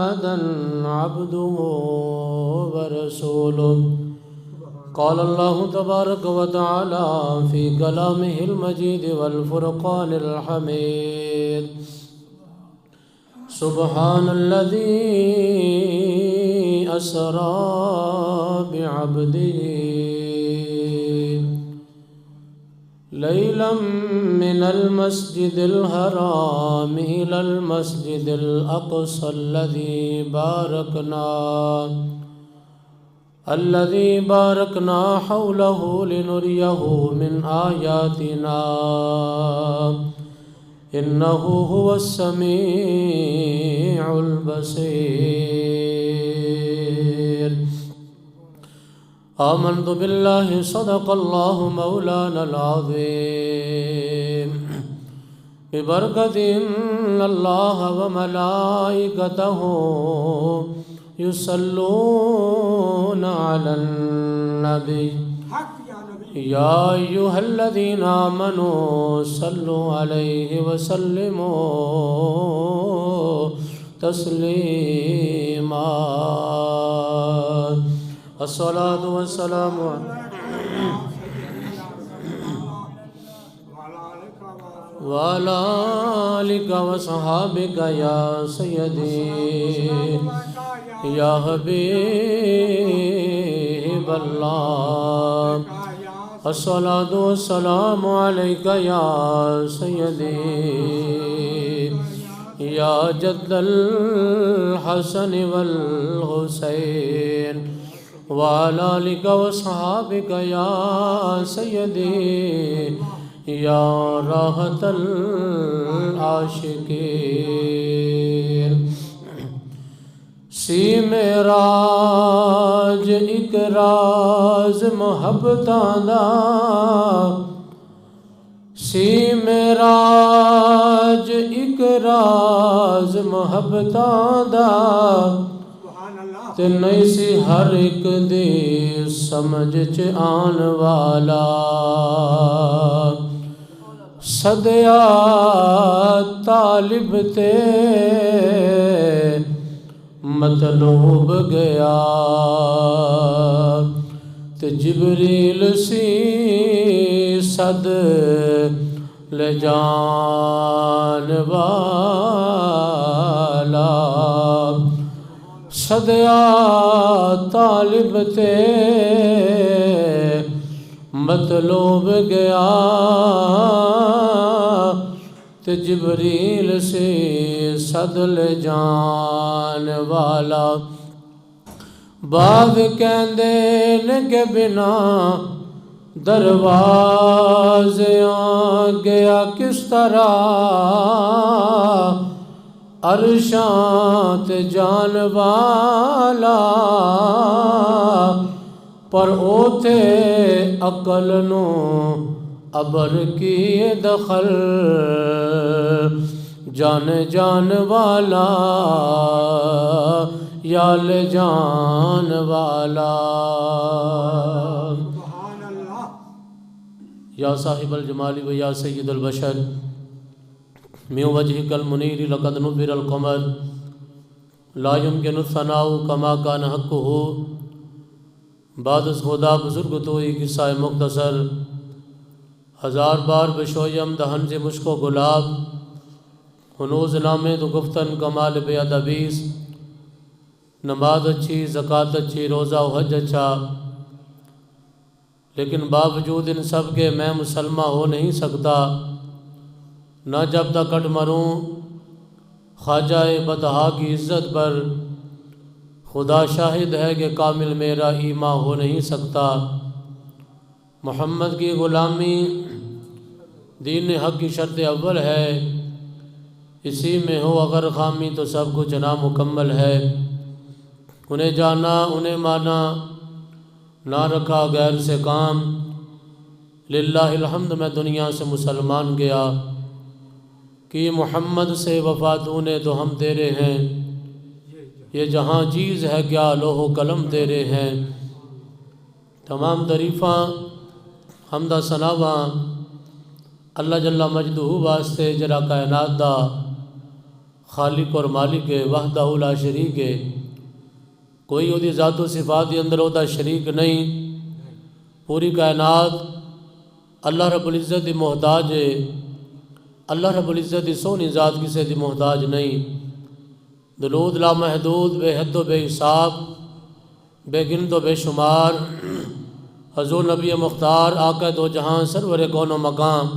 محمدا عبده ورسوله قال الله تبارك وتعالى في كلامه المجيد والفرقان الحميد سبحان الذي أسرى بعبده ليلا من المسجد الحرام إلى المسجد الأقصى الذي باركنا حوله لنريه من آياتنا إنه هو السميع البصير آمنت بالله صدق الله مولانا العظيم ببركة إن الله وملائكته يصلون على النبي يا أيها الذين آمنوا صلوا عليه وسلموا تسليما الصلاة والسلام وعلى آلك وصحابك يا سيدي يا حبيب الله الصلاة والسلام عليك يا سيدي يا جد الحسن والحسين وعلى آلك وصحابك يا سيدي يا راحة العاشقين سی معراج ایک راز محبتاں دا سی معراج ایک راز محبتاں دا تے نہیں سی ہر ایک دی سمجھ چ آن والا صدیا طالب تے مطلوب گیا تے جبریل سی صد لے جان والا صدیا طالب تے مطلوب گیا تے جبریل سے صدل جان والا بعد کہندے نے کہ بنا دروازے گیا کس طرح عرشاں تے جان والا پر اوتے عقل نو ابر کی دخل جان والا یال جان والا یا صاحب الجمال و یا سید البشر من وجهك المنیر لقد نبر القمر لا يمكن الثناء كما كان حقه بعد از خدا بزرگ توئی قصہ مختصر ہزار بار بشویم دہن سے مشک و گلاب ہنوز نامے تو گفتن کمال بے ادبیس نماز اچھی زکوٰۃ اچھی روزہ و حج اچھا لیکن باوجود ان سب کے میں مسلمہ ہو نہیں سکتا نہ جب تک کٹ مروں خواجہ بطحا کی عزت پر خدا شاہد ہے کہ کامل میرا ایمان ہو نہیں سکتا محمد کی غلامی دین حق کی شرط اول ہے اسی میں ہو اگر خامی تو سب کچھ نامکمل ہے انہیں جانا انہیں مانا نہ رکھا غیر سے کام للہ الحمد میں دنیا سے مسلمان گیا کہ محمد سے وفا تو نے تو ہم تیرے ہیں یہ جہاں چیز ہے کیا لوح و قلم تیرے ہیں تمام تعریفاں حمدہ ثناواں اللہ جل مجدہ واسطے جرا کائنات دا خالق اور مالک ہے، وحدہ لا شریک ہے، کوئی وہ ذات و صفات کے اندر ہوتا شریک نہیں۔ پوری کائنات اللہ رب العزت دی محتاج ہے، اللہ رب العزت دی سونی ذات کسی دی محتاج نہیں۔ درود لا محدود، بے حد و بے حساب، بے گنت و بے شمار، حضور نبی مختار آقا دو جہاں سرور کون و مقام،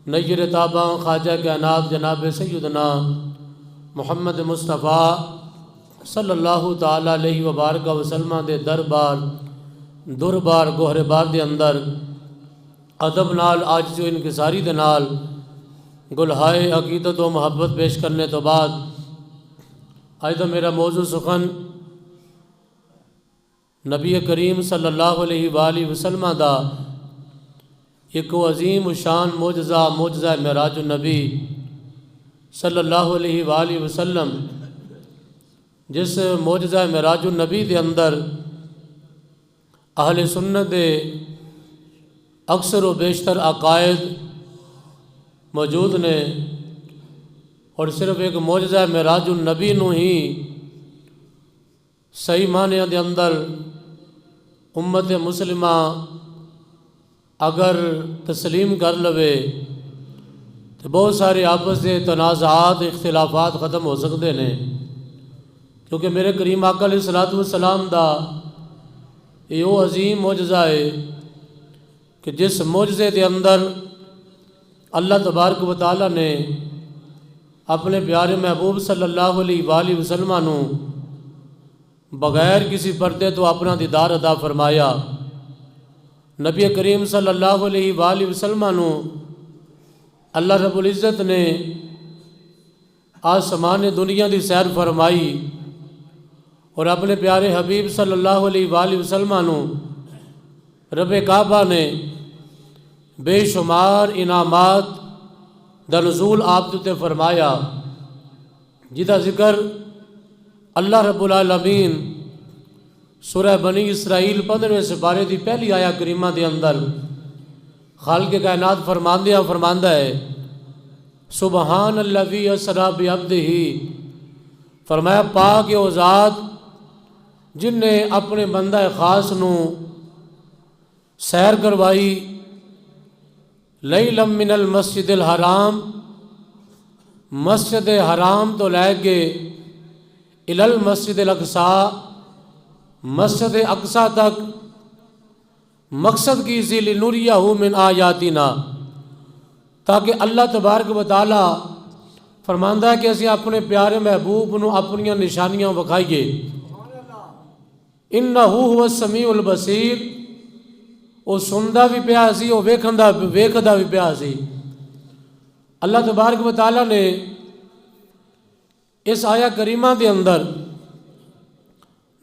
نیر تاباں خواجہ کائنات جناب سیدنا محمد مصطفیٰ صلی اللہ تعالیٰ علیہ وبارک وسلم دے دربار گوہر بار دے اندر ادب نال عاجزی و انکساری دے نال گلہائے عقیدت و محبت پیش کرنے تو بعد آج تو میرا موضوع سخن نبی کریم صلی اللہ علیہ وآلہ وسلم دا ایک عظیم شان معجزہ معراج النبی صلی اللہ علیہ وآلہ وسلم، جس معجزہ معراج النبی دے اندر اہل سنت دے اکثر و بیشتر عقائد موجود نے، اور صرف ایک معجزہ معراج النبی نو ہی صحیح معنی دے اندر امت مسلمہ اگر تسلیم کر لوے تو بہت سارے آپس دے تنازعات اختلافات ختم ہو سکتے ہیں، کیونکہ میرے کریم آقا علیہ الصلوۃ والسلام دا یہ وہ عظیم معجزہ ہے کہ جس معجزے دے اندر اللہ تبارک و تعالیٰ نے اپنے پیارے محبوب صلی اللہ علیہ وآلہ وسلم نو بغیر کسی پردے تو اپنا دیدار عطا فرمایا۔ نبی کریم صلی اللہ علیہ وآلہ وسلم نو اللہ رب العزت نے آسمان دنیا دی سیر فرمائی، اور اپنے پیارے حبیب صلی اللہ علیہ وآلہ وسلم نو رب کعبہ نے بے شمار انعامات دا نزول آپ تے فرمایا، جدا ذکر اللہ رب العالمین سورہ بنی اسرائیل 15ویں سپارے دی پہلی آیا کریمہ دے اندر خالق کائنات فرماندہ ہے سبحان الذی اسری بعبدہ، فرمایا پاک ہے وہ ذات جن نے اپنے بندہ خاص نو سیر کروائی لیلا من المسجد الحرام، مسجد حرام تو لے کے الی المسجد الاقصی، مسجد اقصی تک، مقصد کی اسی لنوریہ من آیاتنا، تاکہ اللہ تبارک و تعالی فرماندہ ہے کہ اسی اپنے پیارے محبوب نو اپنیاں نشانیاں وکھائیے۔ انہ هو السمیع البصیر، وہ سندا بھی پیا سی، وہ ویکھدا بھی پیا سی۔ اللہ تبارک و تعالی نے اس آیا کریمہ دے اندر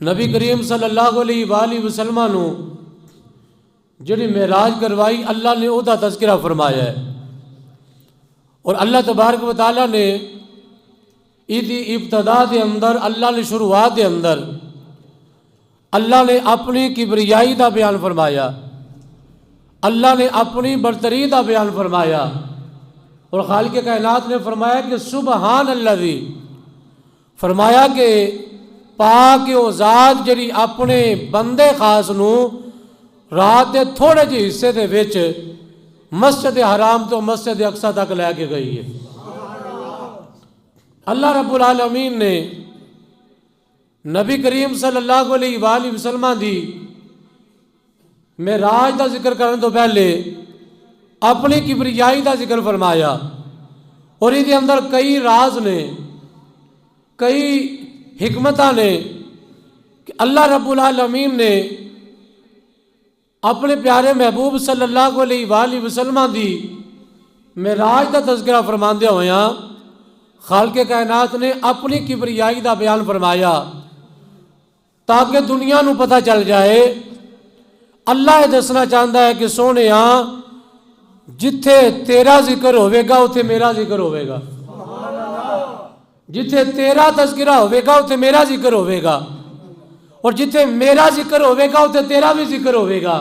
نبی کریم صلی اللہ علیہ وآلہ وسلم نو جڑی معراج کروائی، اللہ نے او دا تذکرہ فرمایا ہے، اور اللہ تبارک و تعالی نے ایدی ابتدا دے اندر، اللہ نے شروعات دے اندر اللہ نے اپنی کبریائی دا بیان فرمایا، اللہ نے اپنی برتری دا بیان فرمایا، اور خالق کائنات نے فرمایا کہ سبحان الذی، فرمایا کہ پاک او ذات جڑی اپنے بندے خاص نو رات دے تھوڑے جے حصے دے وچ مسجد حرام تو مسجد اقصی تک لے کے گئی ہے۔ اللہ رب العالمین نے نبی کریم صلی اللہ علیہ وآلہ وسلم دی معراج دا ذکر کرنے تو پہلے اپنی کبریائی دا ذکر فرمایا، اور اس کے اندر کئی راز نے، کئی حکمتاں نے کہ اللہ رب العالمین نے اپنے پیارے محبوب صلی اللہ علیہ وآلہ وسلم دی معراج دا تذکرہ فرماندے ہویا خالق کائنات نے اپنی کبریائی دا بیان فرمایا، تاکہ دنیا نو پتہ چل جائے اللہ دسنا چاہتا ہے کہ سونے جتھے تیرا ذکر ہوئے گا اتھے میرا ذکر ہوئے گا، جتھے تیرا تذکرہ ہوئے گا اتھے میرا ذکر ہوئے گا، اور جتھے میرا ذکر ہوئے گا اتھے تیرا بھی ذکر ہوئے گا۔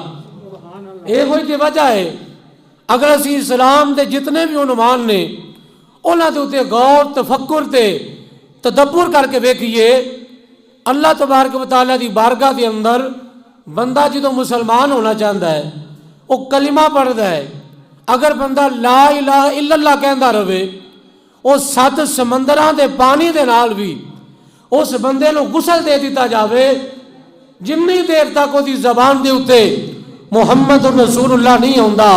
ایک ہوئی دی وجہ ہے اگر اسی اسلام دے جتنے بھی عنوان نے انہاں دے اوتے غور تفکر تے تدبر کر کے ویکھیے اللہ تبارک و تعالیٰ دی بارگاہ دے اندر بندہ جدوں مسلمان ہونا چاہتا ہے وہ کلمہ پڑھتا ہے، اگر بندہ لا الہ الا اللہ کہندا رہے وہ 7 سمندراں دے پانی دے نال بھی اس بندے نو غسل دے دیتا جاوے، جنی دیر تک وہ دی زبان دے اوتے محمد رسول اللہ نہیں ہوندا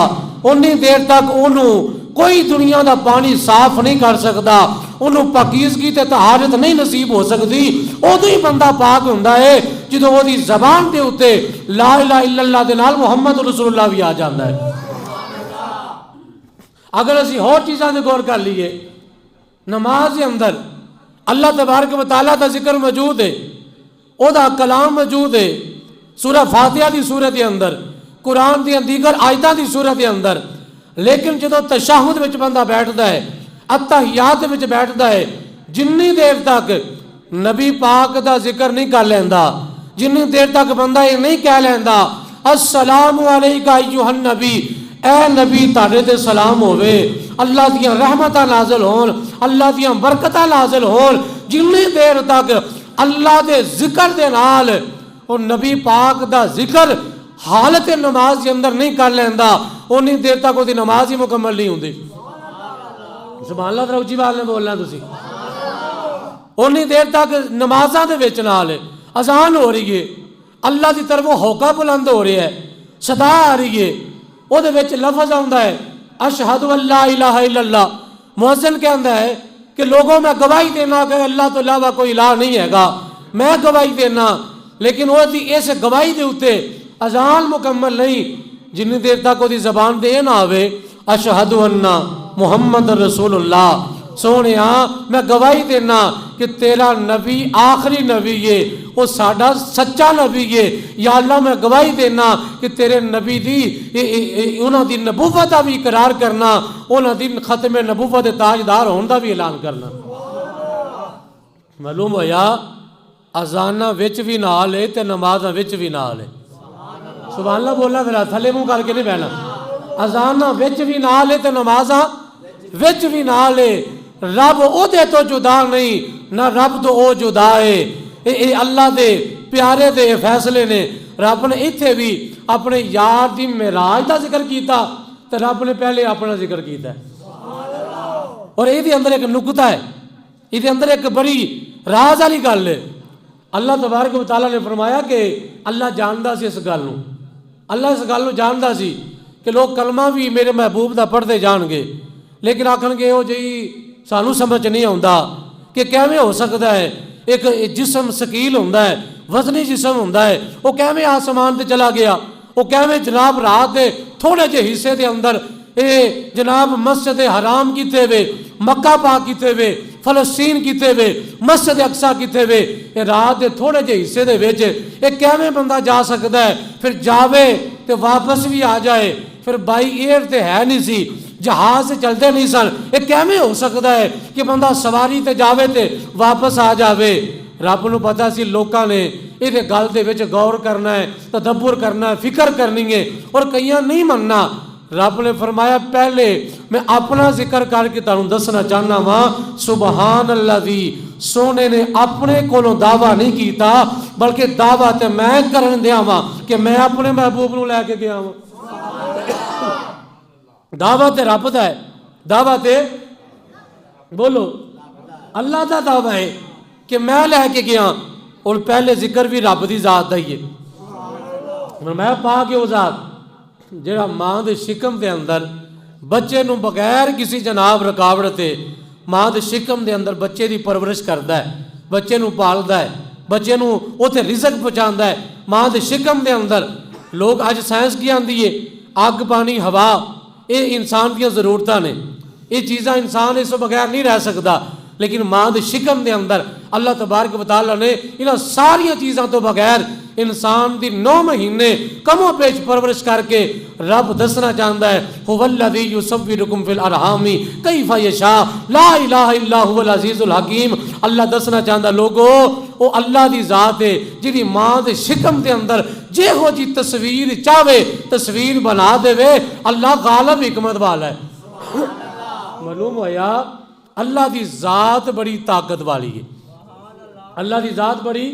انی دیر تک انہوں کوئی دنیا دا پانی صاف نہیں کر سکتا، انہوں پاکیزگی تے طہارت نہیں نصیب ہو سکتی، ادو ہی بندہ پاک ہوندا ہے جدوں وہ دی زبان دے اوتے لا الہ الا اللہ دے نال محمد رسول اللہ بھی آ جاندا ہے۔ اگر اسی اور چیزاں دے غور کر لیے، نماز کے اندر اللہ تبارک و تعالیٰ دا ذکر موجود ہے، او دا کلام موجود ہے، سورہ فاتحہ دی سورت کے اندر، قرآن دی دیگر آیتاں دی سورت کے اندر، لیکن جدو تشہد وچ بندہ بیٹھدا ہے، اتحیات وچ بیٹھدا ہے، جنی دیر تک نبی پاک دا ذکر نہیں کر لیندا، جنی دیر تک بندہ یہ نہیں کہہ لیندا السلام علیکہ ایھا النبی، اے نبی تاڑے تے سلام ہوئے، اللہ دیاں رحمتاں نازل ہون، اللہ دیاں برکتاں نازل ہون، جنی دیر تک اللہ دے ذکر دے نال اور نبی پاک دا ذکر حالت نماز کے اندر نہیں کر لیندا، اونی دیر تک وہ دی نماز ہی مکمل نہیں ہوندی۔ سبحان اللہ ذرا اچھی بات نے بولنا تسی، اونی دیر تک نمازاں دے وچ نال اذان ہو رہی ہے، اللہ دی طرف ہوکا بلند ہو رہی ہے، صدا آ رہی ہے، وہ دے وچ لفظ آندا ہے اشہد ان لا الہ الا اللہ، مؤذن کہندا ہے کہ لوگوں میں گواہی دینا کہ اللہ تو علاوہ کوئی الہ نہیں ہے گا، میں گواہی دینا، لیکن وہ دی اس گواہی دے اوتے اذان مکمل نہیں جنی دیر تک وہ دی زبان دے نہ آوے اشہد ان محمد رسول اللہ، سونیا میں گواہی دینا کہ تیرا نبی آخری نبی ہے، وہ ساڈا سچا نبی ہے، یا اللہ میں گواہی دینا کہ تیرے نبی دی انہاں دی نبوت بھی اقرار کرنا، انہاں دی ختم نبوت تاجدار ہون دا بھی اعلان کرنا۔ معلوم ہویا اذاناں وچ بھی نال ہے تے نمازاں وچ بھی نال ہے۔ سبحان اللہ بولنا ذرا، تھلے منہ کر کے نہیں بہنا، اذاناں وچ بھی نال ہے تے نمازاں وچ بھی نال ہے، رب او دے تو جدا نہیں، نہ رب تو او جدا ہے، اے اللہ دے پیارے دے فیصلے نے۔ رب نے ایتھے بھی اپنے یار دی معراج دا ذکر کیتا تے رب نے پہلے اپنا ذکر کیتا ہے، اور اے دے اندر ایک نکتہ ہے، اے دے اندر ایک بڑی راز والی گل ہے۔ اللہ تبارک و تعالیٰ نے فرمایا کہ اللہ جاندا سی اس گل نو، اللہ اس گل نو جاندا سی کہ لوگ کلمہ بھی میرے محبوب دا پڑھتے جان گے، لیکن آکھن گے وہ جی سانو سمجھ نہیں آتا کہ کیویں ہو سکتا ہے ایک جسم ثقیل ہوندا ہے، وزنی جسم ہوندا ہے، وہ کیویں آسمان تے چلا گیا، وہ کیویں جناب رات دے تھوڑے جے حصے دے اندر اے جناب مسجد حرام کیتے وے، مکہ پاک کیتے وے، فلسطین کیتے وے، مسجد اقصی کیتے وے، اے رات دے تھوڑے جے حصے دے وچ اے کیویں بندہ جا سکدا ہے، پھر جاوے تے واپس بھی آ جائے، پھر بائی ایئر تے ہے نہیں سی، جہاز سے چلتے نہیں سن، یہ کیویں ہو سکتا ہے کہ بندہ سواری تے جاوے تے واپس آ جاوے۔ رب نو پتا سی لوکاں نے یہ گل دے وچ غور کرنا ہے، تدبر کرنا ہے، فکر کرنی ہے، اور کئیاں نہیں مننا۔ رب نے فرمایا پہلے میں اپنا ذکر کر کے تانوں دسنا چاہنا وا، سبحان اللہ دی سونے نے اپنے کولوں دعویٰ نہیں کیتا، بلکہ دعویٰ تے میں کرن دیا وا کہ میں اپنے محبوب نو لے کے گیا وا۔ دعوت رب دا ہے، دعوت بولو اللہ دا دعویٰ ہے کہ میں لے کے گیا، اور پہلے ذکر بھی رب دی ذات دا ہی ہے۔ میں پا کے وہ ذات جہاں ماں دے شکم دے اندر بچے نو بغیر کسی جناب رکاوٹ تے ماں دے شکم دے اندر بچے دی پرورش کردا ہے، بچے نو پالدا ہے، بچے نو اوتھے رزق پہنچاندا ہے ماں دے شکم دے اندر۔ لوگ اج سائنس کی آندی ہے اگ پانی ہوا، یہ انسان کی ضرورتاں نے، یہ چیزاں انسان اس بغیر نہیں رہ سکتا، لیکن ماں دے شکم دے اندر اللہ تبارک و تعالیٰ نے انہاں ساری چیزاں تو بغیر انسان دی 9 مہینے کم و بیش پرورش کر کے رب دسنا چاہتا ہے هو الذی یصورکم فی الارحام کیف یشاء لا الہ الا هو العزیز الحکیم۔ اللہ دسنا چاہتا لوگو وہ اللہ دی ذات ہے جی ماں دے شکم دے اندر جے ہو جی تصویر چاہے تصویر بنا دے وے، اللہ غالب حکمت والا ہے۔ معلوم ہویا اللہ دی ذات بڑی طاقت والی ہے، اللہ دی ذات بڑی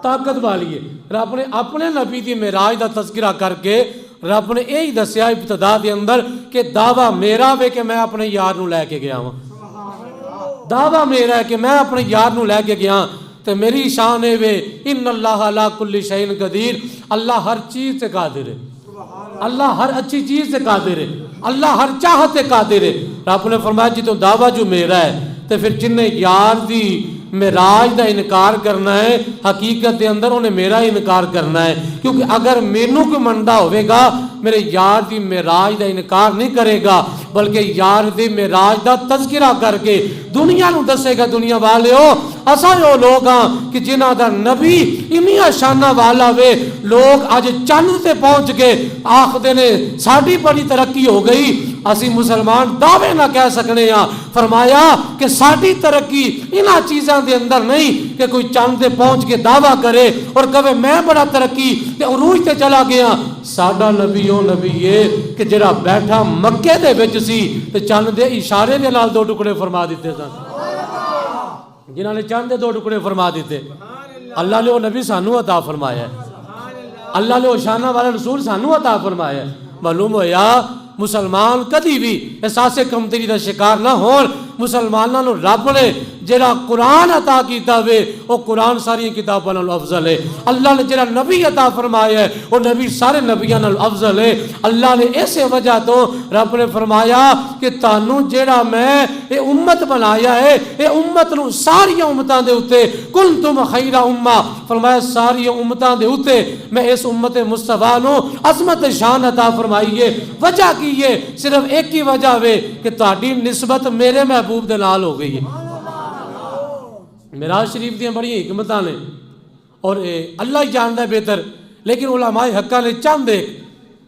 طاقت والی ہے۔ رب نے اپنے نبی دی معراج دا تذکرہ کر کے رب نے یہی دسیا ابتدا دے اندر کہ دعویٰ میرا وے کہ میں اپنے یار نو لے کے گیا ہوں، دعویٰ میرا ہے کہ میں اپنے یار نو لے کے گیا تو میری شان ہے وے ان اللہ علی کل شیء قدیر، اللہ ہر چیز سے قادر ہے، اللہ ہر اچھی چیز سے قادر ہے، اللہ ہر چاہت سے قادر ہے۔ رب نے فرمایا جی تو دعویٰ جو میرا ہے تو پھر جن نے یار دی معراج دا انکار کرنا ہے حقیقت دے اندر انہیں میرا ہی انکار کرنا ہے، کیونکہ اگر مینوں کوئی منڈا ہوئے گا میرے یار دی معراج دا انکار نہیں کرے گا، بلکہ یار دی معراج دا تذکرہ کر کے دنیا نو دسے گا دنیا والے ہو اساں جو لوگ ہاں کہ جنہ دا نبی انہی شانہ والا وے، لوگ آج چند تے پہنچ کے آخدے نے ساڑی بڑی ترقی ہو گئی، اسی مسلمان دعوے نہ کہہ سکنے ہاں۔ فرمایا کہ ساڑی ترقی انہا چیزاں دے اندر نہیں کہ کوئی چند تے پہنچ کے دعویٰ کرے اور کہے میں بڑا ترقی تے عروج تے چلا گیا۔ ساڑا نبی او نبی یہ کہ جڑا بیٹھا مکے دے وچ سی تے چند دے اشارے دے نال 2 ٹکڑے فرما دیتے سن، جنہاں نے چند دے 2 ٹکڑے فرما دیتے۔ اللہ نے وہ نبی سانو عطا فرمایا ہے، اللہ نے وہ شانہ والا رسول سانو عطا فرمایا ہے۔ معلوم ہویا مسلمان کدی بھی احساس کمتری دا شکار نہ ہون، مسلمانوں نو رب نے جڑا قرآن عطا کیتا وے وہ قرآن ساری کتاباں نال افضل ہے، اللہ نے جڑا نبی عطا فرمایا ہے وہ نبی سارے نبیاں نال افضل ہے۔ اللہ نے اسی وجہ تو رب نے فرمایا کہ تانوں جڑا میں اے امت بنایا ہے اے امت نو ساری امتاں دے اوتے کنتم خیر امہ، فرمایا ساری امتاں دے اوتے میں اس امت مصطفیٰ نو عظمت شان عطا فرمائی ہے۔ وجہ کی ہے صرف ایک ہی وجہ وے کہ تہاڈی نسبت میرے محبوب دے نال ہو گئی ہے۔ معراج شریف دیاں بڑی حکمتاں نے اور اللہ ہی جاندا ہے بہتر، لیکن علماء حقہ نے چند ایک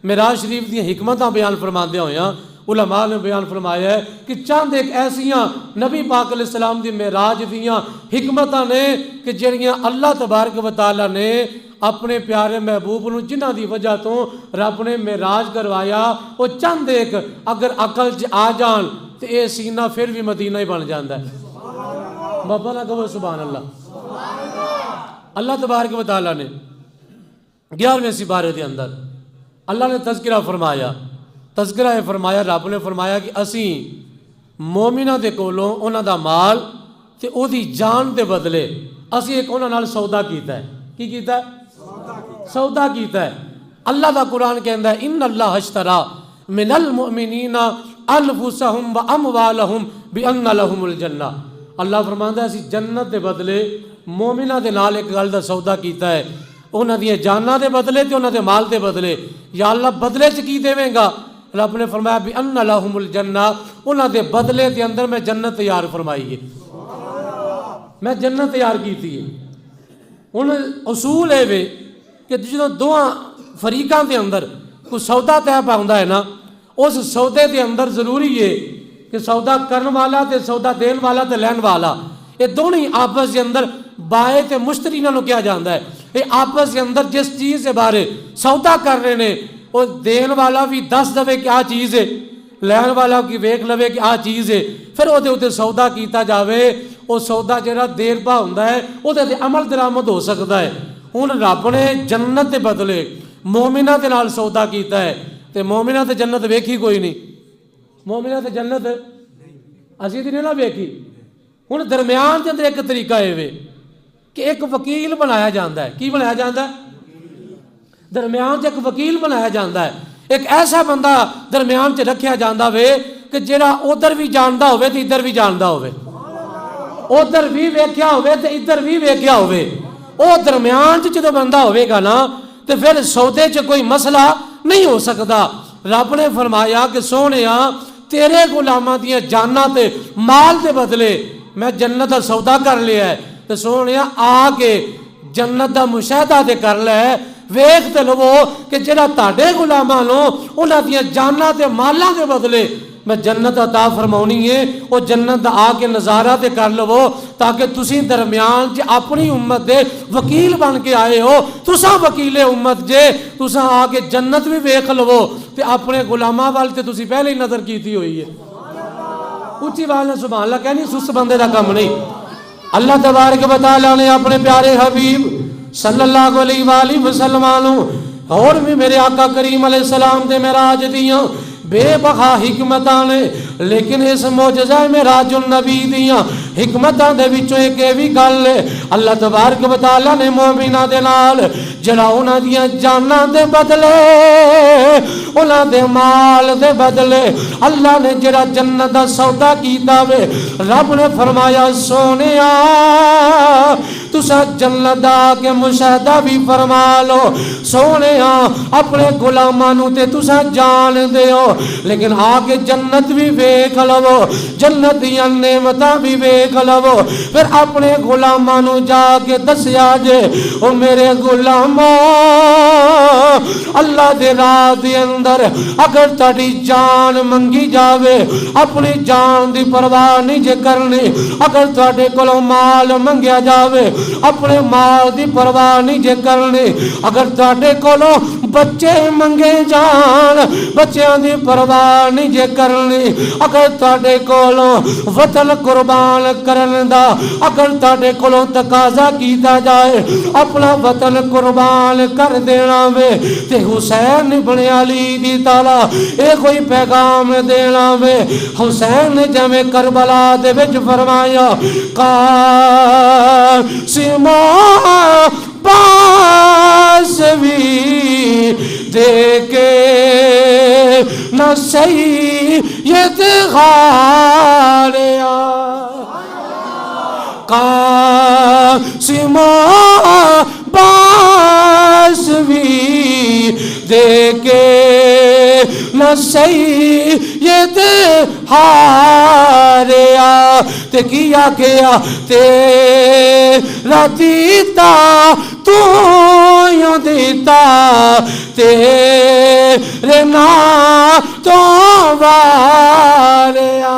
معراج شریف دیاں حکمتاں بیان فرماندے ہویاں علماء نے بیان فرمایا ہے کہ چند ایک ایسیاں نبی پاک علیہ السلام دی معراج دیاں حکمتاں نے کہ جڑیاں اللہ تبارک و تعالی نے اپنے پیارے محبوب نو جنہ دی وجہ تو رب نے معراج کروایا وہ چند ایک اگر عقل آ جان تو اے سینہ پھر بھی مدینہ ہی بن جاندا ہے۔ بابا نہ کہو سبحان اللہ۔ اللہ تبارک و تعالی نے 11ویں سپارے دے اندر اللہ نے تذکرہ فرمایا، تذکرہ فرمایا رب نے فرمایا کہ اسی مومنہ دے کولوں انہاں دا مال تے او دی جان دے بدلے اسی ایک انہاں نال سودا کیتا ہے۔ کی کیتا ہے؟ سودا کیتا ہے۔ اللہ دا قرآن کہندا ہے ان اللہ اشترا من المؤمنین انفسہم و اموالہم بان لہم الجنہ، اللہ فرماندا ہے اسی جنت دے بدلے مومنہ دے نال ایک گل دا سودا کیتا ہے، انہاں دی جاناں دے بدلے تے انہاں دے مال دے بدلے۔ یا اللہ بدلے چ کی دیویں گا؟ رب نے فرمایا بان لہم الجنہ، انہاں دے بدلے دے اندر میں جنت تیار فرمائی ہے، میں جنت تیار کیتی ہے۔ ہن اصول ہے وے کہ جدوں دوواں فریقاں دے اندر کوئی سودا طے پاوندا ہے نا اس سودے دے اندر ضروری ہے کہ سودا کرن والا تے سودا دین والا تے لین والا یہ دونوں آپس کے اندر بائے تے مشتری نالوں کیا جاندا ہے، یہ آپس کے اندر جس چیز کے بارے سودا کر رہے ہیں وہ دین والا بھی دس دے کیا چیز ہے، لین والا کی ویکھ لوے کہ آ چیز ہے، پھر وہ دے سودا کیتا جاوے، وہ سودا جڑا دیر پا ہوندا ہے وہ دے عمل درآمد ہو سکتا ہے۔ ہن رب نے جنت دے بدلے مومنہ دے نال سودا کیتا ہے تے مومنہ تے جنت ویکھی کوئی نہیں، مومنہ تے جنت اسی تے نہیں نہ ویکھی۔ ہن درمیان دے اندر ایک طریقہ ہے وے کہ ایک وکیل بنایا جاندا ہے۔ کی بنایا جاندا ہے؟ درمیان ایک وکیل بنایا جاندا ہے، ایک ایسا بندہ درمیان چ رکھیا جاندا وے کہ جڑا ادھر بھی جاندا ہوے تے ادھر بھی جاندا ہوے، ادھر بھی ویکھیا ہوے تے ادھر بھی ویکھیا ہوے۔ او درمیان چ جدوں بندہ ہوے گا نا تے پھر سودے چ کوئی مسئلہ نہیں ہو سکتا۔ رب نے فرمایا کہ سونیا تیرے غلاماں دیاں جاناں تے مال دے بدلے میں جنت دا سودا کر لیا ہے تے سونیا آ کے جنت دا مشاہدہ تے کر لے، ویکھ تے لو کہ جڑا تہاڈے غلاماں نو انہاں دیاں جاناں تے مالاں دے بدلے میں جنت عطا فرماونی ہے، وہ جنت دا آ کے نظارہ تے کر لو تاکہ تسی درمیان جے اپنی امت دے وکیل بن کے آئے ہو، تساں وکیل امت جے تساں آ کے جنت بھی ویکھ لو تے اپنے غلاماں وال تے تسی پہلے ہی نظر کیتی ہوئی ہے۔ اچھی بات ہے سبحان اللہ کہنی سست بندے دا کم نہیں. اللہ تبارک و تعالیٰ نے اپنے پیارے حبیب صلی اللہ علیہ وآلہ وسلم اور بھی میرے آقا کریم علیہ السلام دے معراج دیاں بے بہا حکمتاں نے، لیکن اس معجزہ معراج النبی دیاں حکمتاں دے وچوں ایک بھی گل ہے. اللہ تبارک و تعالیٰ نے مومناں دے نال جڑا انہاں دیاں جاناں دے بدلے انہاں دے مال دے بدلے اللہ نے جڑا جنت دا سودا کیتا وے. رب نے فرمایا سونیا تسا جنت دا کے مشاہدہ بھی فرما لو، سونیا اپنے غلاماں نوں تے تسا جان دیو، لیکن آگے جنت بھی ویکھ لو، جنت دیاں نعمتاں بھی ویکھ لو. پھر اپنے غلاماں نوں جا کے دسیا جے او میرے غلاماں اللہ دے راہ دے اندر اگر تہاڈی جان منگی جاوے اپنی جان دی پرواہ نہیں جے کرنی، اگر تہاڈے کولوں مال منگیا جاوے اپنے مال دی پرواہ نہیں جے کرنی، اگر تہاڈے کولوں بچے منگے جان بچیاں دی پرواہ نہیں جے کرنی، اگر تہاڈے کولوں وطن قربان کرن دا اگر تہاڈے کولوں تقاضا کیتا جائے اپنا وطن قربان کر دینا وے تے حسین ابن علی دی تعالی اے کوئی پیغام دینا وے. حسین نے جمع کربلا دے وچ فرمایا قاسم پاس بھی دے کے نہ سید غاریا قاسم پاس بھی دے کے نہ سید ہاریا تے کیا گیا تیرا دیتا تو یوں دیتا تیرے نام تو واریا.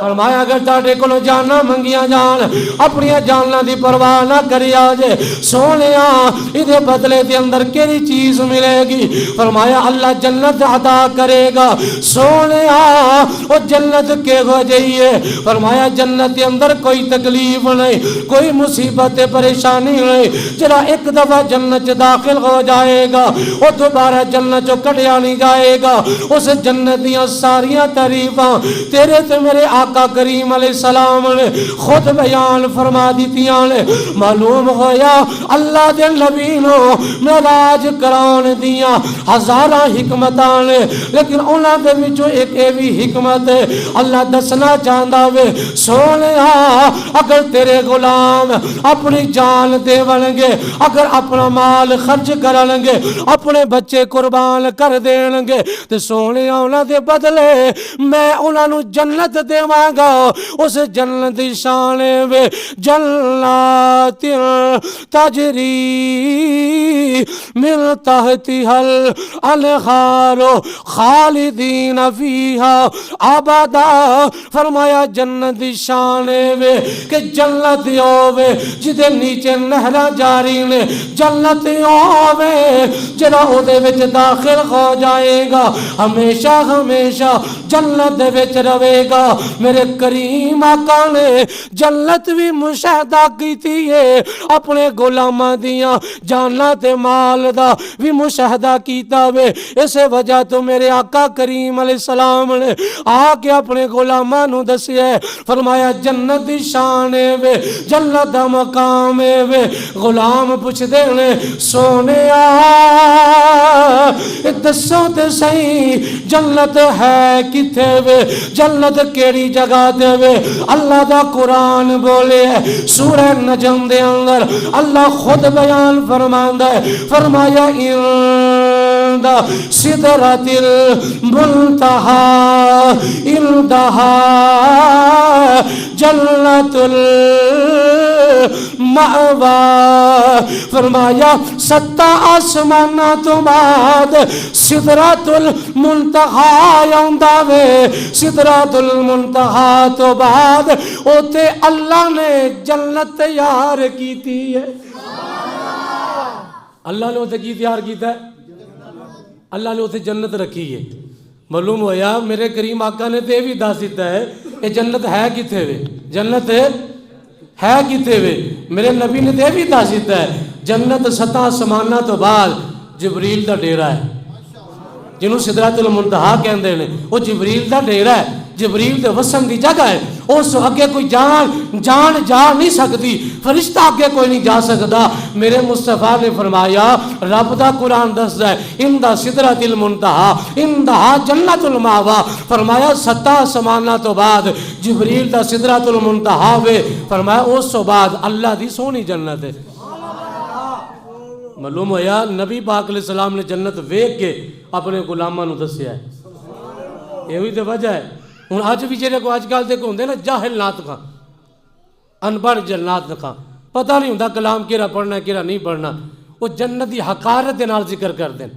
فرمایا اگر تہاڈے کولوں جاناں منگیاں جان اپنی جاناں دی پرواہ نہ کریا جے سونیا ایدے بدلے دے اندر کیڑی چیز ملے گی؟ فرمایا اللہ جنت عطا کرے گا. سونیا او جنت کے ہو جائیے. فرمایا جنت دے اندر کوئی تکلیف نہیں کوئی مصیبت پریشانی نہیں. جڑا ایک دفعہ جنت داخل ہو جائے گا او دوبارہ جنت چوں کڈیا نہیں جائے گا. اس جنت دیاں ساریاں تعریفاں تیرے تے میرے آقا کریم علیہ السلام نے خود بیان فرما دیتیاں نے. معلوم ہویا اللہ دے نبی نو معراج کراؤن دیاں ہزاراں حکمتاں نے، لیکن انہاں دے وچوں ایک بھی حکمت ہے اللہ دسنا چاہندا وے سونیا اگر تیرے غلام اپنی جان دے ونگے اگر اپنا مال خرچ کرن گے اپنے بچے قربان کر دین گے تے سونیا انہاں دے بدلے میں انہاں نو جنت دے مانگا. اس جنت دی شان وے جنات تجری من تحتها الانہار خالدین فیہا ابدا. فرمایا جنت دی شان وے کہ جنت ہووے جدے نیچے نہراں جاری نے، جنت ہووے جڑا او دے وچ داخل ہو جائے گا ہمیشہ ہمیشہ جنت دے وچ رہے گا. میرے کریم آقا نے جنت بھی مشاہدہ کیتی ہے اپنے غلاماں دیاں جاناں تے مال دا بھی مشاہدہ کیتا وے. اسے وجہ تو میرے آقا کریم علیہ السلام نے آ کے اپنے غلاماں نو دسیا فرمایا جنت دی شان وے جنت دا مقام وے. غلام پوچھ دے نے سونیا دسو تے صحیح جنت ہے کتے وے، جنت کیڑی جگہ دے وے؟ اللہ دا قرآن بولے سورہ نجم دے اندر اللہ خود بیان فرماندا ہے. فرمایا عند سدرۃ المنتہی عندہا جنت المأوی. فرمایا 7 آسماناں تو بعد سدرۃ المنتہی آندا وے. سدرۃ المنتہی تو بعد اوتے اللہ نے جنت تیار کیتی ہے. اللہ نے اوتے کی تیار کیتا ہے؟ اللہ نے اوتے جنت رکھی ہے. معلوم ہویا میرے کریم آقا نے تو یہ بھی دس دیتا ہے کہ جنت ہے کتنے وے، جنت ہے کتنے وے. میرے نبی نے تو یہ بھی دس دیتا ہے جنت 7 آسماناں تو بعد جبریل دا ڈیرا ہے، جنہوں سدرۃ المنتہا کہندے نے، وہ جبریل دا ڈیرا ہے، جبریل دے وسن دی جگہ ہے. اس اگے کوئی جان جا نہیں سکتی، فرشتہ اگے کوئی نہیں جا سکتا. میرے مصطفیٰ نے فرمایا رب دا قرآن دسدا ہے اندا سدرۃ المنتہا اندہا جنت الماوا. فرمایا 7 آسماناں تو بعد جبریل دا سدرۃ المنتہا وے. فرمایا اس تو بعد اللہ دی سونی جنت ہے. معلوم ہویا نبی پاک علیہ السلام نے جنت ویکھ کے اپنے غلاماں نوں دسیا ہے. یہ بھی تو وجہ ہے. ہوں اج بھی جہاں کو اج کل دیکھ ہوندے نا جاہل نات خاں، انپڑھ جنات خاں، پتہ نہیں ہوندا کلام کیڑا پڑھنا کیڑا نہیں پڑھنا. وہ جنت دی حقارت دے نال ذکر کر دین.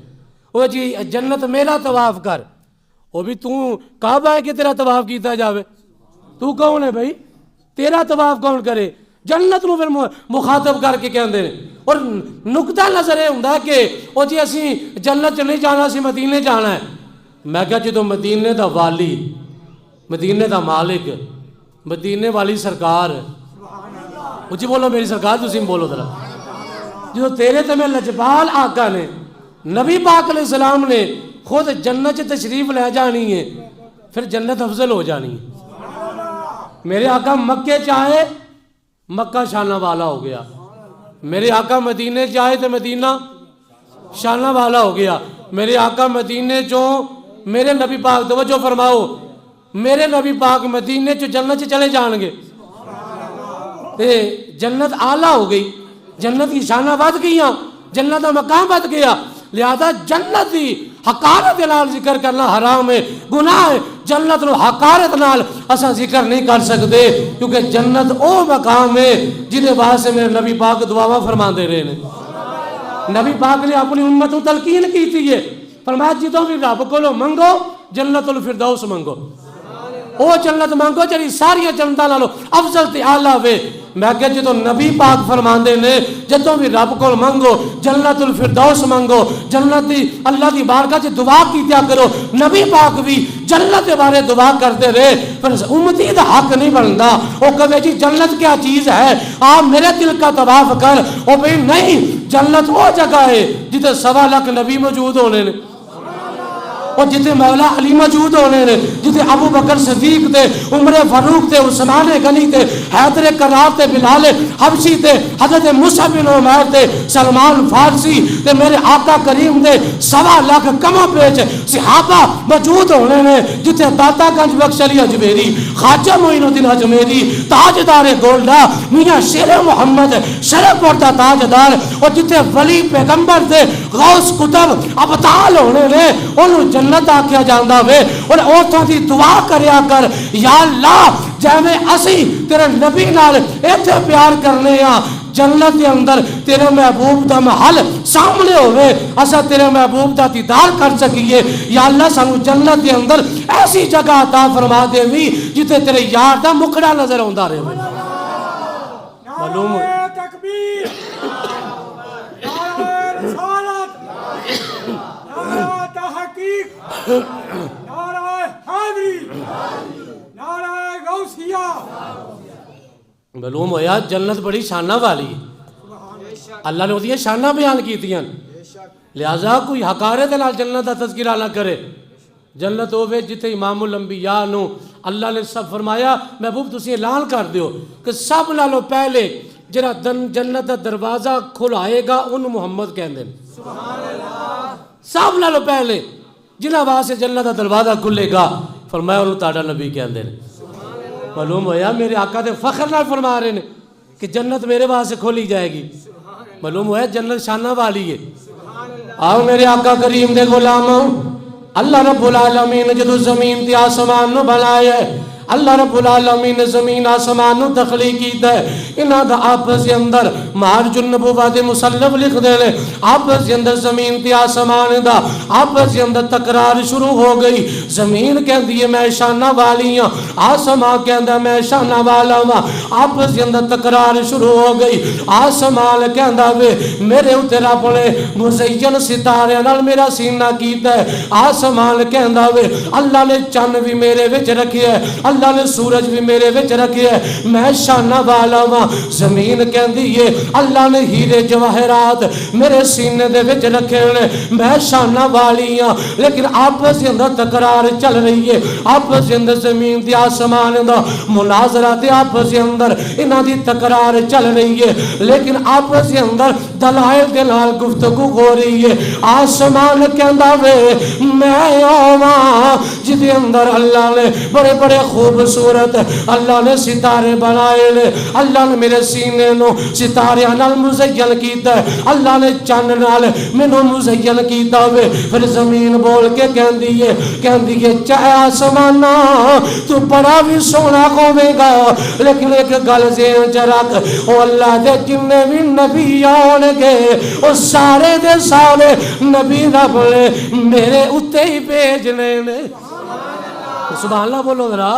وہ جی جنت میرا طواف کر، وہ بھی تو کعبہ ہے کہ تیرا طواف کیتا جاوے؟ تو کون ہے بھائی؟ تیرا طواف کون کرے؟ جنت نو پھر مخاطب کر کے کہندے نے. اور نقطہ نظر یہ ہوندا کہ وہ جی اسی جنت چ نہیں جانا، اسی مدینے جانا ہے. میں کہا جدوں مدینے دا والی، مدینے دا مالک، مدینے والی سرکار، اچھی بولو میری سرکار، تسی بولو ذرا، جو تیرے تے میں لجپال آقا نے، نبی پاک علیہ السلام نے خود جنت تشریف لے جانی ہے، پھر جنت افضل ہو جانی ہے. میرے آقا مکے چاہے مکہ شانہ والا ہو گیا، میرے آقا مدینے چاہے تو مدینہ شانہ والا ہو گیا. میرے آقا مدینے چوں میرے نبی پاک توجہ فرماؤ، میرے نبی پاک مدینے چ جنت چلے جان گے تے جنت اعلیٰ ہو گئی، جنت کی شانہ ود گئیاں، جنت کا مقام ود گیا. لہذا جنت دی حقارت نال ذکر کرنا حرام ہے، گناہ ہے. جنت نو حقارت نال اساں ذکر نہیں کر سکتے، کیونکہ جنت او مقام ہے جہدے واسطے میرے نبی پاک دعاواں فرماندے رہے نے. نبی پاک نے اپنی امت کو تلقین کی ہے، فرمایا جدوں بھی رب کولو منگو جنت الفردوس منگو. او جنت مانگو جڑی ساری جنتاں نالوں افضل تے اعلیٰ وے. میں کہ جدوں نبی پاک فرماندے نے جدوں بھی رب کول منگو جنت الفردوس منگو، جنت دی اللہ دی بارگاہ چ دعا کیتیا کرو. نبی پاک بھی جنت کے بارے دعا کرتے رہے، پر امتی دا حق نہیں بنتا او کہے جی جنت کیا چیز ہے، آپ میرے دل کا طواف کر. او بھئی نہیں، جنت وہ جگہ ہے جتے 1.25 لاکھ نبی موجود ہونے نے، اور جتے مولا علی موجود ہونے نے، جتے ابو بکر صدیق تے، عمر فاروق تے، عثمان غنی تے، حیدر کرار تے، بلال حبشی تے، حضرت مصعب بن عمیر تے، سلمان فارسی تے، میرے آقا کریم دے 1.25 لاکھ کما پیچ صحابہ موجود ہونے نے. جتے داتا گنج بخش علی اجمیری، خواجہ معین الدین اجمیری، تاجدار گولڈا، میاں شیر محمد شرف پور دا تاجدار، اور جتے ولی پیغمبر دے غوث کتب ابطال ہونے نے، انہوں جنت آکھیا جاندہ وے. اور عورتوں دی دعا کریا کر، یا اللہ جیویں اسی تیرے نبی نال ایتھے پیار کرنے ہاں، جنت کے اندر تیرے محبوب دا محل سامنے ہوئے، اسا تیرے محبوب دا دیدار کر سکیے. یا اللہ سانو جنت کے اندر ایسی جگہ عطا فرما دے وی جتے تیرے یار دا مکڑا نظر ہوندا رہے. معلوم تکبیر، نعرہ رسالت، نعرہ تحقیق، نعرہ حیدری، نعرہ غوثیہ. معلوم ہویا جنت بڑی شانہ والی ہے، اللہ نے وہ شانہ بیان کی تھی. لہذا کوئی حقارت نال جنت کا تذکرہ نہ کرے. جنت ہوے جتے امام الانبیاء نو اللہ نے سب فرمایا محبوب تسی اعلان کر دیو کہ سب نالوں پہلے جڑا جنت کا دروازہ کھلائے گا ان محمد کہندے نے. سبحان اللہ. سب نالوں پہلے جنہاں واسطے جنت کا دروازہ کھلے گا فرمایا انہوں تاڑا نبی کہندے نے. معلوم ہویا میرے آقا دے فخر نال فرما رہے ہیں کہ جنت میرے واسطے کھولی جائے گی. معلوم ہویا جنت شانہ والی ہے. آؤ میرے آقا کریم دے غلاموں، اللہ رب العالمین جدو زمین تے آسمان نو بنایا ہے اللہ رب العالمین نے زمین آسمان نو تخلیق کیتا ہے انہاں دا آپس دے اندر معارج النبوت مصنف لکھ دے نے آپس دے اندر زمین تے آسمان دا آپس دے اندر تکرار شروع ہو گئی زمین کہندی ہے میں شانہ والی ہاں آسمان کہندا میں شانہ والا ہاں آپس دے اندر تکرار شروع ہو گئی آسمان کہندا وے میرے اوتے رب نے مزین ستارے نال میرا سینہ کیتا ہے آسمان کہندا وے اللہ نے چن بھی میرے وچ رکھیا ہے اللہ نے سورج بھی میرے وچ رکھیا ہے میں شانہ والا ہاں زمین کہندی ہے اللہ نے ہیرے جواہرات میرے سینے دے وچ رکھے نے میں شانہ والی ہاں لیکن آپس دے اندر تکرار چل رہی ہے آپس دے اندر زمین تے آسمان دا مناظرہ تے آپس دے اندر انہاں دی تکرار چل رہی ہے لیکن آپس دے اندر دلائل دے نال گفتگو ہو رہی ہے آسمان کہندا وے میں آواں جدے اندر اللہ نے بڑے بڑے خوبصورت اللہ نے ستارے بنائے نے اللہ نے میرے سینے نو ستارے نال مزین کیتا ہے اللہ نے چن نال مینوں مزین کیتا وے پھر زمین بول کے کہندی ہے چاہے آسمانا تو بڑا بھی سونا ہوے گا لیکن ایک گل ذہن چ رکھ او اللہ دے جنے بھی نبی آن گے او سارے دے سارے نبی رب نے میرے اتے ہی بھیجنے نے سبحان اللہ بولو ذرا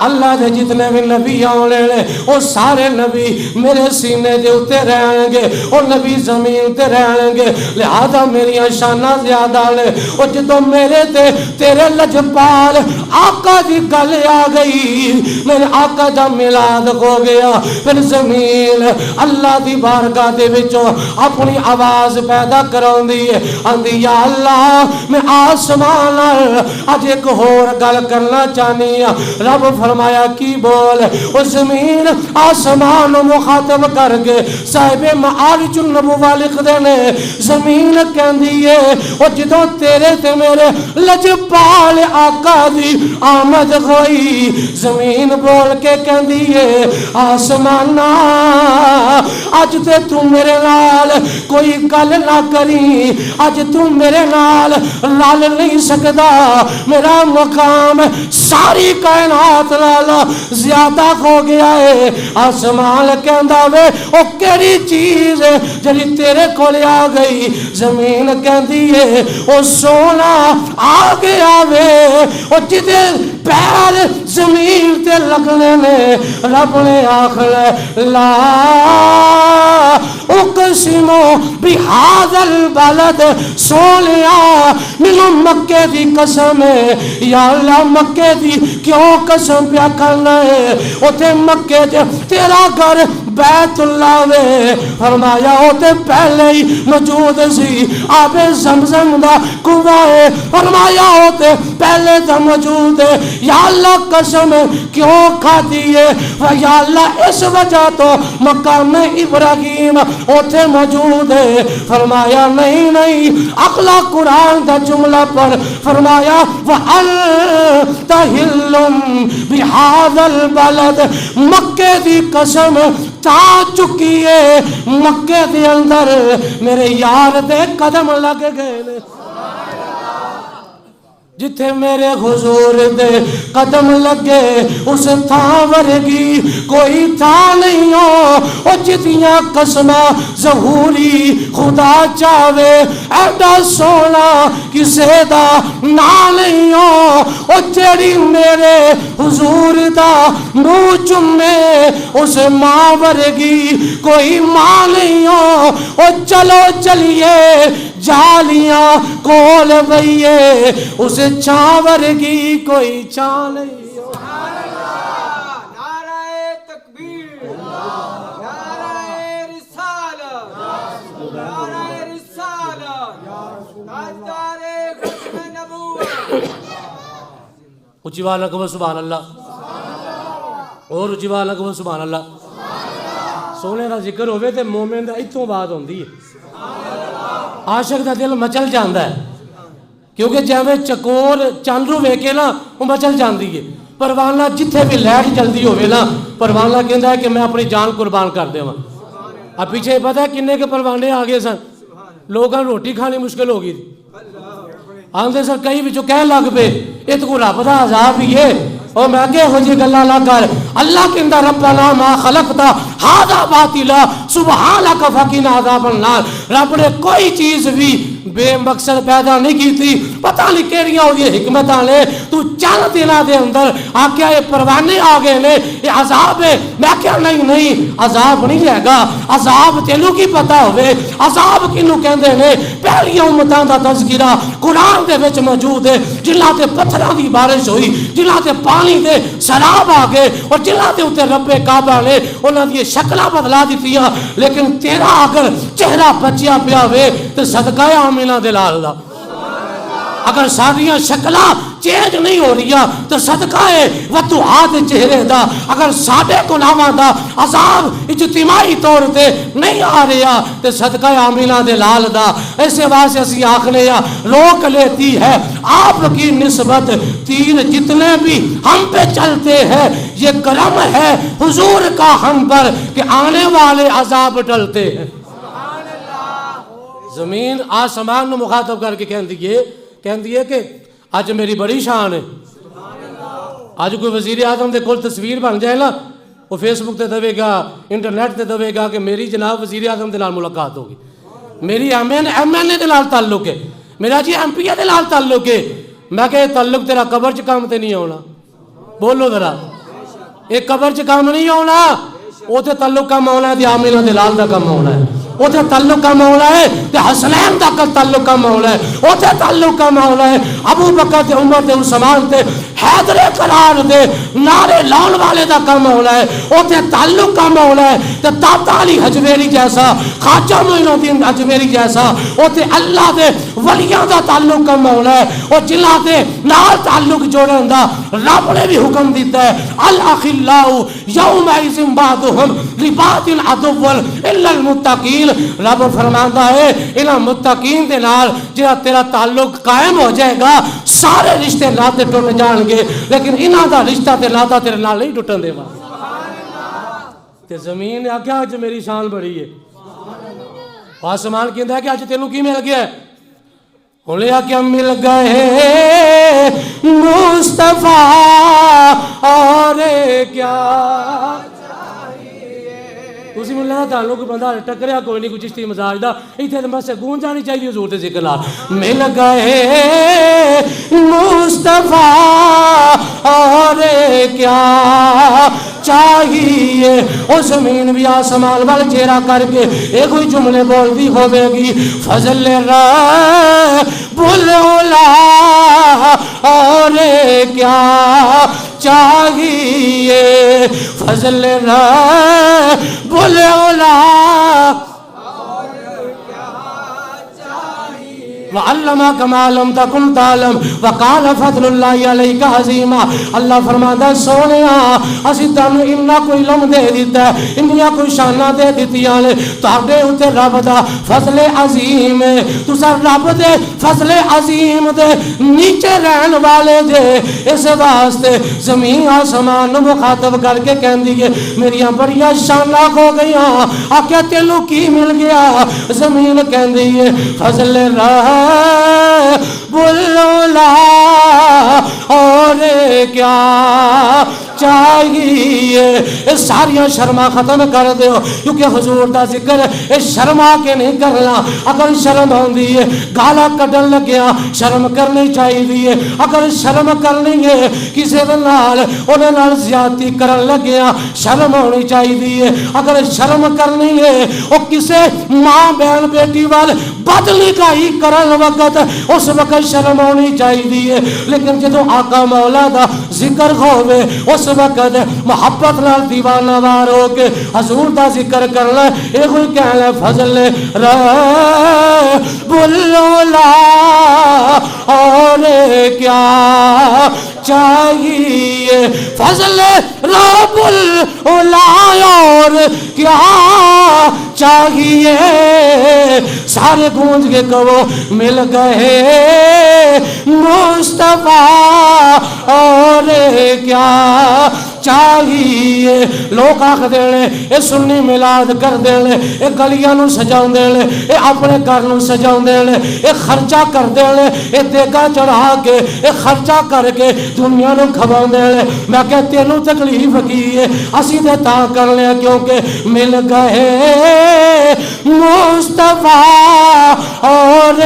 اللہ دے جتنے بھی نبی آنے لے وہ سارے نبی میرے سینے دے اتے رہن گے وہ نبی زمین تے رہن گے لہذا میری شانہ زیادہ لے وہ جدو میرے تے تیرے لجپال آقا دی گل آ گئی میرے آقا دا میلاد ہو گیا پھر زمین اللہ دی بارگاہ دے وچوں اپنی آواز پیدا کراؤں دی اندی یا اللہ میں آسمان اج ایک ہور گل کرنا چاہنی رب فرمایا کی بول وہ زمین آسمان مخاطب کر کے صاحب معارج النبوہ لکھ دینے زمین کہندی ہے وہ جدوں تیرے تے میرے لجپال آقا دی آمد ہوئی زمین بول کے کہندی ہے آسمانا اج تے تو میرے نال کوئی گل نہ کری اج تو میرے نال رل نہیں سکدا میرا مقام ساری کائنات زیادہ ہو گیا ہے آسمان کہندا وے او کیڑی چیز ہے جڑی تیرے کول آ گئی زمین کہندی ہے او سونا آ گیا وے او جدے پیر زمین تے لگنے نے رب نے آخر لا اقسم بہذا البلد سولیا مینوں مکے دی قسم ہے یا اللہ مکے دی کیوں قسم پیا کرنا ہے اوتے مکے تیرا گھر بیت اللہ وے فرمایا اوتے پہلے ہی موجود سی آب زمزم دا کنواں ہے فرمایا اوتے پہلے دا موجود ہے یا اللہ قسم کیوں کھاتی ہے یا اللہ اس وجہ تو مقام ابراہیم اوتے موجود ہے فرمایا نہیں اگلا قرآن دا جملہ پر فرمایا وَأَنْتَ حِلٌّ بِهَذَا الْبَلَدِ مکے دی قسم تا چکی ہے مکے دے اندر میرے یار دے قدم لگ گئے جتھے میرے حضور دے قدم لگے اس تھاں ورگی کوئی تھاں نہیں ہو او جتیاں قسمہ ظہوری خدا چاہوے ایڈا سونا کسے دا نا نہیں ہو او جیڑی میرے حضور دا منہ چمے اس ماں ورگی کوئی ماں نہیں ہو او چلو چلیے جالیاں کول بھئیے اسے چاور کی کوئی چاہ نہیں ہو نعرہ تکبیر نعرہ رسالت نعرہ رسالت تاجدار ختم نبوت اچھی والا کہو سبحان اللہ اور اچھی والا کہو سبحان اللہ سونے دا ذکر ہوئے تے مومن دا اتوں بات ہوندی ہے عاشق دا دل مچل جاندہ ہے کیونکہ جیوے چکور چاندرو ویکے نا وہ مچل جاندی ہے پروانہ جتھے بھی لائٹ جلدی ہوئے نا پروانہ کہندا ہے کہ میں اپنی جان قربان کر دے ہوں اب پیچھے پتہ ہے کنے کے پروانے آگے سن لوگاں روٹی کھانی مشکل ہوگی تھی آندے سر کئی بھی جو کہہ لگ پہ یہ تو رب دا عذاب ہی ہے او میں کہ ہو جی گلا نہ کر اللہ کے اندر ربنا ما خلقتا ھذا باطلا سبحانک فقنا عذاب النار رب نے کوئی چیز بھی بے مقصد پیدا نہیں کی تھی پتہ نہیں کیڑیاں ہوئی حکمتاں نے تو چند دنوں دے اندر آکھیا یہ پروانے آ گئے نے یہ عذاب ہے میں کیا نہیں عذاب نہیں ہے گا عذاب تینوں کی پتہ ہوئے عذاب کنوں کہندے نے پہلی امتاں دا تذکرہ قرآن دے وچ موجود ہے جنہاں تے پتھراں دی بارش ہوئی جنہاں تے پانی دے سیلاب آ گئے اور جنہاں تے اوتے رب کعبہ نے انہاں دی شکلاں بدلا دتیاں لیکن تیرا اگر چہرہ بچیا پیا ہوئے تے صدقہ آمینہ دلال دا اگر ساریاں شکلاں چینج نہیں ہو رہی تو صدقہ ہے وضوحات چہرے دا اگر ساڈے گناہاں دا عذاب اجتماعی طور تے نہیں آ رہا تو صدقہ آمینہ دے لال دا ایسے واسطے اسی آخنے یا روک لیتی ہے آپ کی نسبت تیر جتنے بھی ہم پہ چلتے ہیں یہ کرم ہے حضور کا ہم پر کہ آنے والے عذاب ٹلتے ہیں زمین آسمان نو مخاطب کر کے کہن دیئے کہ آج میری بڑی شان ہے آج کوئی وزیر اعظم دے کول تصویر بن جائے نا وہ فیس بک تے دوے گا انٹرنیٹ تے دوے گا کہ میری جناب وزیر اعظم دے نال ملاقات ہوگی میری ایم این اے دے نال تعلق ہے میرا جی ایم پی اے دے نال تعلق ہے میں کہ تعلق تیرا قبر چ کام تے نہیں ہونا بولو ذرا ایک قبر چ کام نہیں ہونا وہ تے تعلق کام ہونا ہے تے آمینہ دے لال دا کام ہونا ہے وہ تے تعلق کا مولا ہے تے حسنین دا تعلق کا مولا ہے وہ تے تعلق کا مولا ہے ابو بکر تے عمر تے عثمان تے حیدر قرار دے نعرے لاؤن والے دا کا مولا ہے وہ تے تعلق کا مولا ہے تے داتا علی حجویری جیسا خواجہ معین الدین حجویری جیسا وہ تے اللہ دے ولیاں دا تعلق کا مولا ہے وہ جنہاں تے نال تعلق جوڑن دا رب نے بھی حکم دیتا ہے الاخلاء یومئذ بعضهم لبعض عدو الا المتقین رب فرماندا ہے انہاں متقین دے نال جہاں تیرا تعلق قائم ہو جائے گا سارے رشتے ناتے ٹوٹ جان گے لیکن انہاں دا رشتہ تے ناتا تیرے نال نہیں ٹوٹن دے گا تے زمین آکھیا اج میری شان بڑی ہے آسمان کہندا ہے کہ اج تینوں کی مل گیا ہے انہیں آکھیا مل گئے مصطفیٰ اور کیا تسی مجھے لگا تعلق بندہ ٹکریا کوئی نہیں کچھ چشتی مزاج دا ایتھے بس گون جانی چاہیے حضور دے ذکر نال مل گئے مصطفیٰ اور کیا چاہیے او زمین بھی آسمان وال چہرہ کر کے ایک کوئی جملے بول دی ہوے گی فضل رب العلا اور کیا چاہیے فضل رب العلا وَعَلَّمَكَ مَا لَمْ تَكُنْ تَعْلَمْ وَقَالَ فَضْلُ اللَّهِ عَلَيْكَ عَظِيمًا اللہ فرماتا ہے سونیا اسی تانوں انہاں کوئی علم دے دیتا ہے انہاں کوئی شانہ دے دیتیاں نے تہاڈے اوتے رب دا فضل عظیم ہے تساں رب دے فضل عظیم دے نیچے رہن والے جے اس واسطے زمین آسمان نو مخاطب کر کے کہندی ہے میریاں بڑیاں شانہ ہو گئیاں آکھیا تینوں کی مل گیا زمین کہندی ہے فضل بلولا اور کیا چاہیے ساریاں شرما ختم کر دیو کیونکہ حضور دا ذکر شرما کے نہیں کرنا اگر شرم ہوندی ہے گالا کڈن لگیا شرم کرنی چاہیے اگر شرم کرنی ہے کسی نال انہاں نال زیادتی کرن لگیا شرم ہونی چاہیے اگر شرم کرنی ہے او کسے ماں بہن بیٹی وال بدنگاہی کرن وقت اس وقت شرم ہونی چاہیے لیکن جدو آقا مولا دا ذکر ہوئے اس وقت محبت نال دیوانہ وار ہو کے حضور دا ذکر کرنا یہ کوئی کہنا فضل رب العلا اور کیا چاہیے فضل رب العلا اور کیا چاہیے سارے گونج کے کہو مل گئے مصطفیٰ اور کیا چاہیے. لوگ آکھ دینے اے سنی میلاد کر دینے, اے گلیاں نو سجاؤں دینے, اے اپنے گھر نو سجاؤں دینے, اے خرچہ کر دینے, اے دیگا چڑھا کے, اے خرچہ کر کے دنیا نو کھواؤں دینے. میں کہ تینوں تکلیف کی ہے, اسی دے تاں کر لیا کیونکہ مل گئے مصطفیٰ اور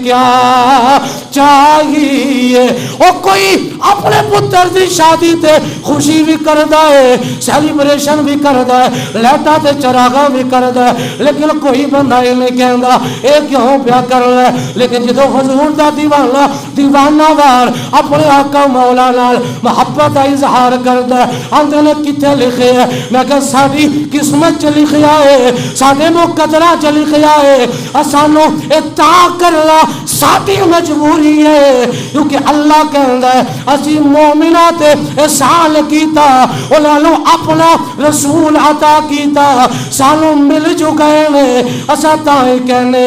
کیا چاہیے. او کوئی اپنے پتر دی شادی تے خوشی بھی کردا ہے, سیلیبریشن بھی کردا ہے, لیٹا تے چراغاں بھی کردا ہے, لیکن کوئی بندہ یہ نہیں کہندا اے کیوں پیا کر رہا ہے. لیکن جدو حضور دا دیوانہ وار اپنے آقا مولا نال محبت دا اظہار کردا ہے, اندر نے کتے لکھے ہے, میں کہ ساری قسمت چ لکھیا ہے, ساڈے مقدرہ چ لکھیا ہے, اسانو اتا کرنا ساری مجبوری ہے, کیونکہ اللہ کہندا ہے اسی مومناں تے احسان کیتا, انہاں نو اپنا رسول عطا کیتا, سانو مل جو گئے نے, اساں تاں ہی کہنے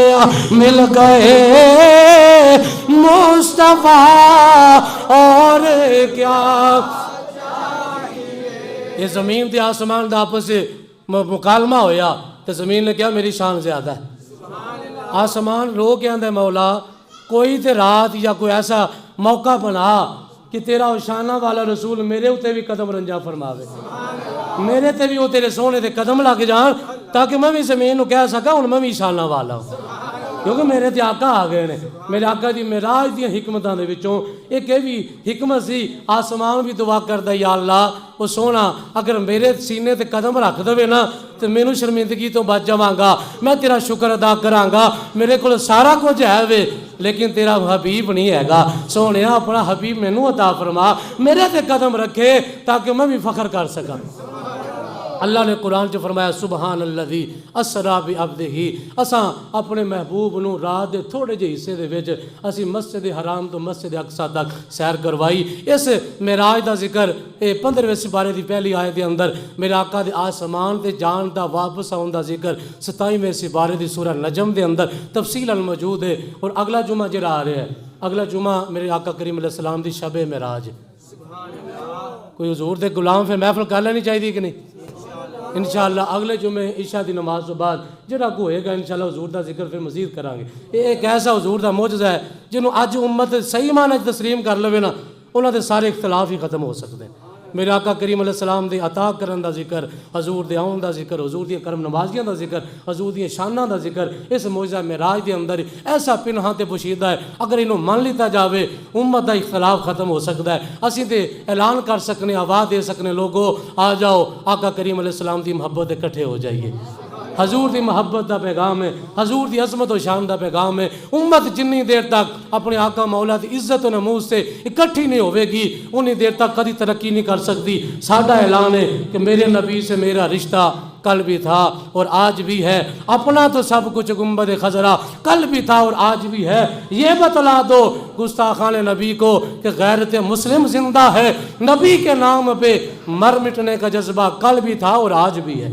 مل گئے مصطفیٰ اور کیا. یہ زمین تے آسمان دا آپس سے مکالمہ ہویا تو زمین نے کیا میری شان زیادہ ہے. آسمان رو کے آندے مولا کوئی تے رات یا کوئی ایسا موقع بنا کہ تیرا شانہ والا رسول میرے ہوتے بھی قدم رنجا فرماوے, میرے تے بھی وہ تیرے سونے تے قدم لگ جان, تاکہ میں بھی زمین نو کہہ سکا ہوں میں بھی شانہ والا ہوں, کیونکہ میرے تے آقا آ گئے نے. میرے آقا دی معراج دی حکمتاں دے وچوں ایک بھی حکمت سی, آسمان بھی دعا کردا یا اللہ وہ سونا اگر میرے سینے تے قدم رکھ دے نا تو مینوں شرمندگی تو بچ جاواں گا, میں تیرا شکر ادا کراں گا. میرے کول سارا کچھ ہے وے لیکن تیرا حبیب نہیں ہے گا, سونیا اپنا حبیب مینوں عطا فرما, میرے تے قدم رکھے تاکہ میں بھی فخر کر سکاں. اللہ نے قرآن چ فرمایا سبحان الذی اسرا بعبدہ, اساں اپنے محبوب نو رات دے تھوڑے جے حصے دے وچ اسی مسجد حرام تو مسجد اقصی تک سیر کروائی. اس معراج دا ذکر 15ویں سپارے دی پہلی آیت دے اندر میرے آقا دے آسمان تے جان دا واپس آن دا ذکر 27ویں سپارے دی سورہ نجم دے اندر تفصیل موجود ہے. اور اگلا جمعہ جڑا آ رہا ہے, اگلا جمعہ میرے آقا کریم علیہ السلام دی شب معراج. کوئی حضور دے غلام پھر محفل کر لینی چاہیے کہ نہیں؟ انشاءاللہ اگلے جمعے عشاء دی نماز تو بعد جڑا کو ہوئے گا انشاءاللہ حضور دا ذکر پھر مزید کریں گے. یہ ایک ایسا حضور دا معجزہ ہے جنہوں اج امت صحیح معنی تسلیم کر لوے نا, انہاں دے سارے اختلاف ہی ختم ہو سکتے ہیں. میرے آقا کریم علیہ السلام دے عطا کرن دا ذکر, حضور دے آن دا ذکر, حضور دی کرم نوازیاں دا ذکر, حضور دی شاناں دا ذکر, اس معجزہ معراج دے اندر ایسا پنہاں تے پوشیدہ ہے, اگر انہوں مان لیتا جاوے امت دا اختلاف ختم ہو سکتا ہے. اسی تے اعلان کر سکنے, آواز دے سکنے لوگوں آ جاؤ آقا کریم علیہ السلام دی محبت اکٹھے ہو جائیے. حضور دی محبت دا پیغام ہے, حضور دی عظمت و شان دا پیغام ہے. امت جنی دیر تک اپنے آقا مولا دی عزت و نموز سے اکٹھی نہیں ہوئے گی انہی دیر تک کدی ترقی نہیں کر سکتی. ساڈا اعلان ہے کہ میرے نبی سے میرا رشتہ کل بھی تھا اور آج بھی ہے, اپنا تو سب کچھ گنبد خضرا کل بھی تھا اور آج بھی ہے. یہ بتلا دو گستاخان نبی کو کہ غیرت مسلم زندہ ہے, نبی کے نام پہ مر مٹنے کا جذبہ کل بھی تھا اور آج بھی ہے.